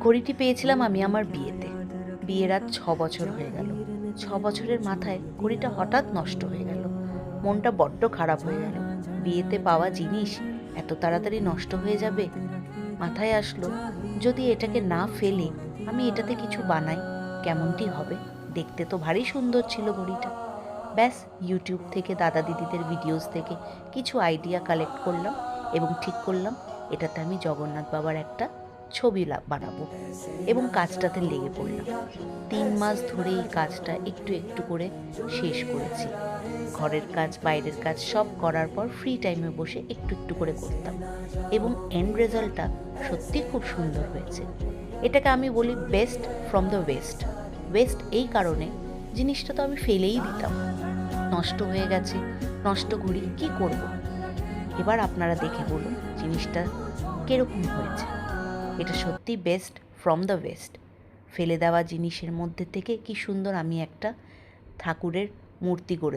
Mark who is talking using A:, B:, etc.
A: ঘড়িটি পেয়েছিলাম আমি আমার বিয়েতে। বিয়ের আজ 6 বছর হয়ে গেল। 6 বছরের মাথায় ঘড়িটা হঠাৎ নষ্ট হয়ে গেল। মনটা বড্ড খারাপ হয়ে গেল। বিয়েতে পাওয়া জিনিস এত তাড়াতাড়ি নষ্ট হয়ে যাবে। মাথায় আসলো, যদি এটাকে না ফেলে আমি এটাতে কিছু বানাই, কেমনটি হবে। দেখতে তো ভারী সুন্দর ছিল ঘড়িটা। ব্যাস, ইউটিউব থেকে, দাদা দিদিদের ভিডিওস থেকে কিছু আইডিয়া কালেক্ট করলাম এবং ঠিক করলাম এটাতে আমি জগন্নাথ বাবার একটা ছবি বানাবো এবং কাজটাতে লেগে পড়লাম। 3 মাস ধরে এই কাজটা একটু একটু করে শেষ করেছি। ঘরের কাজ, বাইরের কাজ সব করার পর ফ্রি টাইমে বসে একটু একটু করে করতাম এবং এন্ড রেজাল্টটা সত্যি খুব সুন্দর হয়েছে। এটাকে আমি বলি best from the West. West এই কারণে, জিনিসটা তো আমি ফেলেই দিতাম, নষ্ট হয়ে গেছে, নষ্ট ঘড়ি কি করব। এবার আপনারা দেখে বলুন জিনিসটা কিরকম হয়েছে। এটা সত্যি বেস্ট ফ্রম দ্য ওয়েস্ট। ফেলে দেওয়া জিনিসের মধ্যে থেকে কি সুন্দর আমি একটা ঠাকুরের মূর্তি গড়ে